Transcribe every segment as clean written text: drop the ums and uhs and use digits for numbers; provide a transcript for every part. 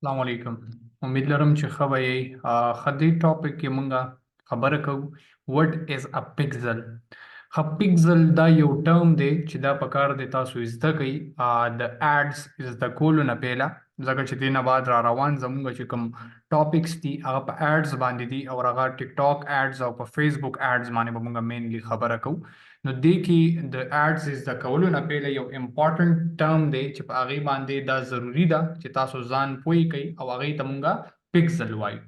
السلام علیکم. امید لرم چې ښه به یې. دې ټاپک کې مونږه خبره کوو وټ از ا پکزل. پکزل دا یو ټرم دی چې دا په کار دی تاسو زده کوي د اډز زده کولو نه پیله، ځکه چې دې نه بعد را روان زمونږ چې کوم ټاپکس دي هغه په اډز باندې دي او هغه ټیک ټاک اډز او په فیسبوک اډز باندې به مونږ مینلی خبره کوو. نو دې کې د اډز زده کولو نه پیله یو امپورټنت ټرم دی چې په هغې باندې دا ضروری ده چې تاسو ځان پوی کوي او هغې ته مونږه پکزل وایو.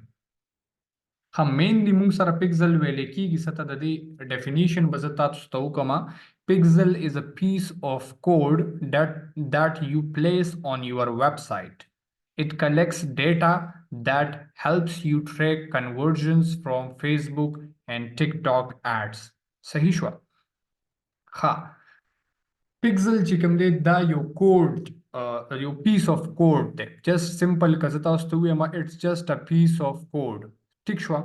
مینلی مونږ سره پکزل ویل کېږي څه ته د دې ډیفینیشن به زه تاسو ته وکړم. پکزل is a piece of code that you place on your website. It collects data that helps you track conversions from Facebook and TikTok ads. صحیح شو؟ ها، پکزل چې کوم دی دا یو کوډ، یو پیس اف کوډ دی. جست سمپل که زه تاسو ته ووایم اټس جست ا پیس اف کوډ. ټیک شوه؟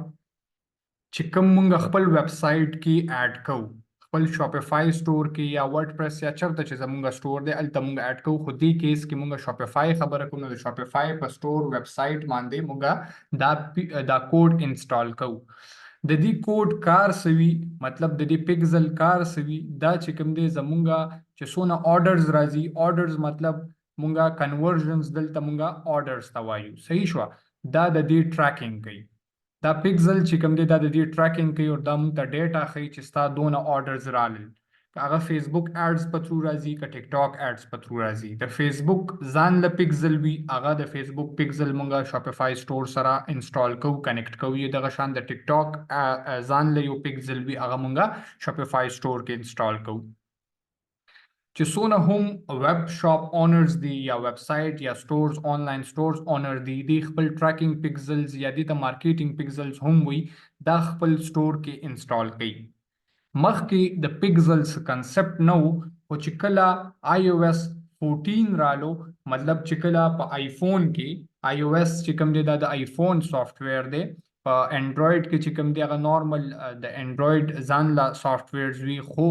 چې کوم مونږ خپل ویب سایټ کې اډ کوو، خپل شاپیفای سټور کې یا ورډ پریس یا چېرته چې زمونږ سټور دی هلته مونږ اډ کوو. خو دې کیس کې مونږ شاپیفای خبره کوو، نو د شاپیفای په سټور ویب سایټ باندې مونږ دا کوډ انسټال کوو. د دې کوډ کار سوي مطلب د دې پکزل کار سوي دا چې کوم دی زمونږه چې څونه آرډرز راځي، آرډرز مطلب مونږه کنورژنز دلته مونږه آرډرز ته وایو. صحیح شوه؟ دا د دې ټریکینګ کوي. دا پکزل چې کوم دی دا د دې ټریکینګ کوي او دا مونږ ته ډیټا ښیي چې ستا دونه آرډرز رالل. که هغه فیسبوک اډز په تھرو راځي که ټیک ټاک اډز په تھرو راځي. د فیسبوک ځان له پکزل وي، هغه د فیسبوک پکزل مونږه شاپیفای سټور سره انسټال کوو، کنیکټ کوو. یو دغه شان د ټیک ټاک ځان له یو پکزل وي، هغه مونږه شاپیفای سټور کې انسټال کوو. چې څونه هم ویب شاپ اونرز دي یا ویب سایټ یا سټورز آنلاین سټورز اونر دي، دی خپل ټریکینګ پکزلز یا دې ته مارکیټینګ پکزلز هم وي، دا خپل سټور کې انسټال کوي. مخکې د پکزلز کنسپټ نه و، خو چې کله آی او ایس 14 رالو، مطلب چې کله په آیفون کې آی او ایس چې کوم دی دا د آیفون سافټویر دی، په انډرایډ کې چې کوم دی هغه نارمل د انډرایډ ځان له سافټویرز وي، خو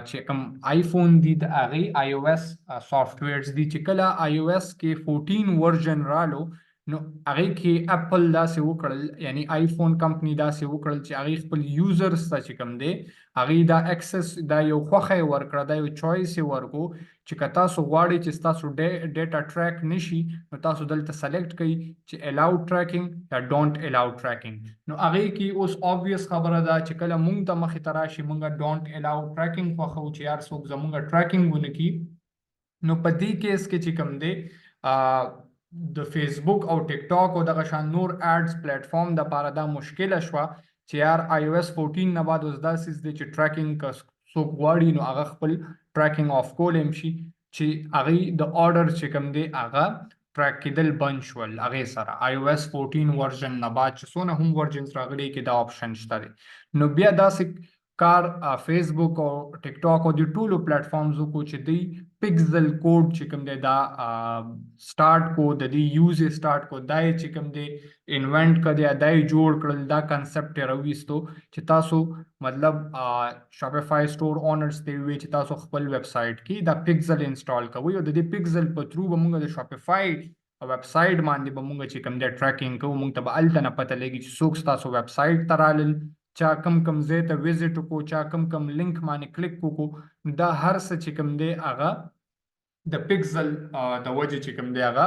چې کوم آیفون دی د هغې آی او ایس سافټویرز دي. چې کله آی او ایس کې 14 ورژن رالو، نو هغې کې اپل داسې وکړل، یعنی آیفون کمپنی داسې وکړل چې هغې خپل یوزرز ته چې کوم دی هغې دا اکسس، دا یو خوښه یې ورکړه، دا یو چوایس یې ورکو چې که تاسو غواړئ چې ستاسو ډیټا ټریک نشي، نو تاسو دلته سلیکټ کوئ چې الاو ټریکینګ یا ډونټ الاو ټریکینګ. نو هغې کې اوس obvious خبره ده چې کله مونږ ته مخې ته راشي مونږ ډونټ الاو ټریکینګ خوښوو چې یار څوک زمونږ ټریکینګ ونه کړي. نو په دې کیس کې چې کوم دی د فیسبوک او ټیک ټاک او دغه شان نور اډز پلیټ فارم دپاره دا مشکله شوه چې یار آی او ایس 14 نه بعد اوس داسې دی چې ټریکینګ که څوک غواړي نو هغه خپل ټریکینګ آف کولی هم شي، چې هغې د آرډر چې کوم دی هغه ټریک کېدل بند شول هغې سره. آی او ایس 14 ورژن نه بعد چې څونه هم ورژنز راغلي کې دا آپشن شته دی. نو بیا داسې کار فیسبوک او ټیک ټاک او د ټولو پلیټ فارمز وکړو چې دوی پکزل کوډ چې کوم دی دا سٹارټ کو، د دې یوز یې سٹارټ کو، دا یې چې کوم دی انوینټ کړی، دا یې جوړ کړل، دا کنسپټ یې راویستو چې تاسو مطلب شاپیفای سټور اونرز ته وی چې تاسو خپل ویب سایټ کې دا پکزل انسټال کوئ او د دې پکزل په تھرو به مونږ د شاپیفای ویب سایټ باندې به مونږ چې کوم دی ټریکینګ کوو. مونږ ته به هلته نه پته لګي چې څوک ستاسو ویب سایټ ته رالل، چا کم کم ځای ته وزټ وکړو، چا کم کم لینک باندې کلیک وکړو. دا هر څه چې کوم دی هغه د پکزل د وجې چې کوم دی هغه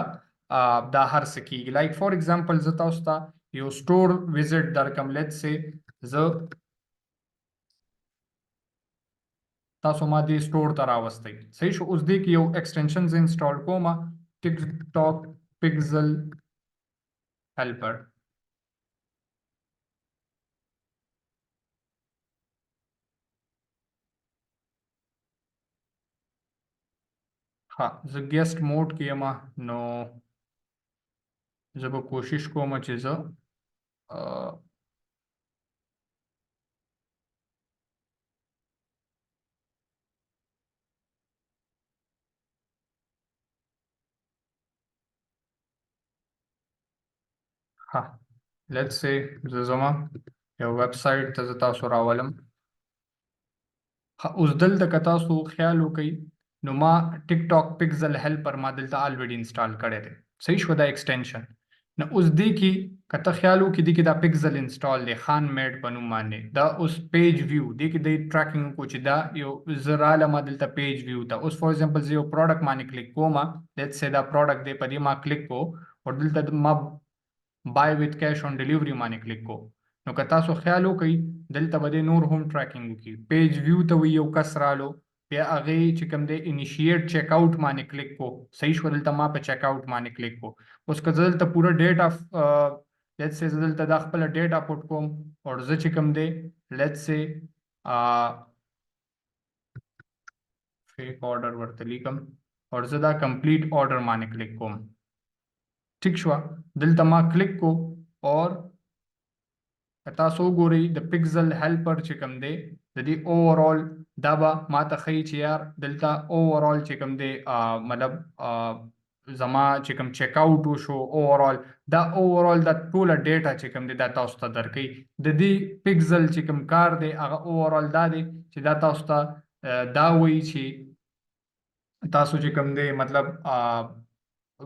دا هر څه کېږي. لایک فار ایگزامپل زه تاسو ته یو سټور وزټ درکم، لیټس سي زه تاسو ما دې سټور ته راوستی. صحیح شو؟ اوس دې کې یو ایکسټینشن زه انسټال کوم، ټیک ټاک پکزل هیلپر. ها، زه ګیسټ موډ کې یم، نو زه به کوشش کوم چې زه ها لیټس سي زه زما یو ویب سایټ ته زه تاسو راولم. اوس دلته که تاسو خیال وکړئ نو ما ټیک ټاک پکسل هیلپر ما دلته الریډي انسټال کړی دی. صحیح شو دا ایکسټینشن. نو اوس دی کې کته خیالو کې دی کې دا پکسل انسټال دی خان میډ په نوم باندې دا اوس پیج ویو دی کې د ټریکینګ کو چې دا یو زراله ما دلته پیج ویو ته اوس فور ایگزامپل زه یو پروډکټ باندې کلیک کوم لیټس سے دا پروډکټ دی په دې ما کلیک کو او دلته ما بای وذ کیش آن ډیلیوری باندې کلیک کو. نو که تاسو خیال وکړئ دلته به نور هم ټریکینګ وکړي. پیج ویو ته وی یو کس رالو بیا هغه چې کوم دی انیشیټ چیک آؤٹ باندې کلیک کو. صحیح شو دلته ما په چیک آؤٹ باندې کلیک کو. اوس که دلته پوره ډیټا لیټس سے دلته دا خپل ډیټا پټ کوم او زه چې کوم دی لیټس سے فیک آرډر ورته لیکم او زه دا کمپلیټ آرډر باندې کلیک کوم. ٹھیک شو دلته ما کلیک کو اور تاسو وګورئ د پکسل هیلپر چې کوم دی د دې اوورال دا به ما ته ښیي چې یار دلته اوورال چې کوم دی مطلب زما چې کوم چیک آؤټ وشو اوورال دا اوورال دا ټوله ډیټا چې کوم دی دا تاسو ته درکوي. د دې پکسل چې کوم کار دی هغه اوورال دا دی چې دا تاسو ته دا وایي چې تاسو چې کوم دی مطلب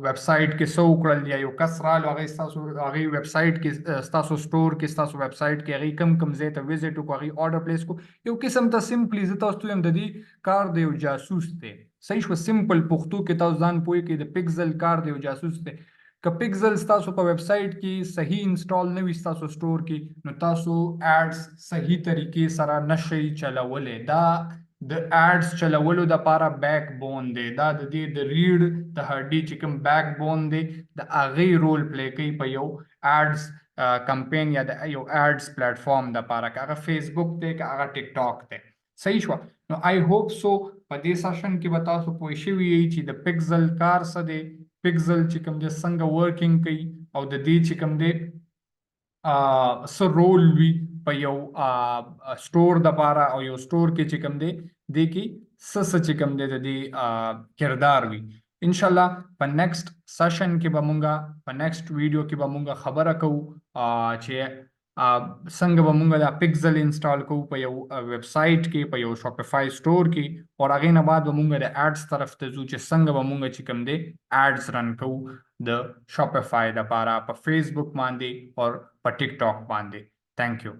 ویب سایټ کې څه وکړل یا یو کس رالو هغې ستاسو هغې ویب سایټ کې ستاسو سټور کې ستاسو ویب سایټ کې هغې کوم ځای ته وزټ وکړو هغې آرډر پلیس کړو یو قسم ته سمپلی زه تاسو ته وایم د دې کار د یو جاسوس دی. صحیح شوه سمپل پښتو کې تاسو ځان پوه کړئ د پکسل کار د یو جاسوس دی. که پکسل ستاسو په ویب سایټ کې صحیح انسټال نه وي ستاسو سټور کې نو تاسو ایډز صحیح طریقې سره نشئ چلولی. دا د ایډز چلولو دپاره بیک بون دی. دا د دې د ریډ د هډي چې کوم بیک بون دی د هغې رول پلی کوي په یو ایډز کمپین یا د یو ایډز پلیټفارم دپاره که هغه فیسبوک دی که هغه ټیک ټاک دی. صحیح شوه. نو آی ہوپ سو په دې سیشن کې به تاسو پوه شوي یئ چې د پکسل کار څه دی پکسل چې کوم دی څنګه ورکینګ کوي او د دې چې کوم دی څه رول وي په یو سټور دپاره او یو سټور کې چې کوم دی دې کې څه چې کوم دی د دې کردار وي. انشاءالله په نیکسټ سیشن کې به مونږه په نیکسټ ویډیو کې به مونږه خبره کوو چې څنګه به مونږ دا پکسل انسټال کوو په یو ویب سایټ کې په یو شاپیفای سټور کې او هغې نه بعد به مونږ د ایډز طرف ته ځو چې څنګه به مونږ چې کوم دی ایډز رن کوو د شاپیفای دپاره په فیسبوک باندې او په ټیک ټاک باندې. تھینک یو.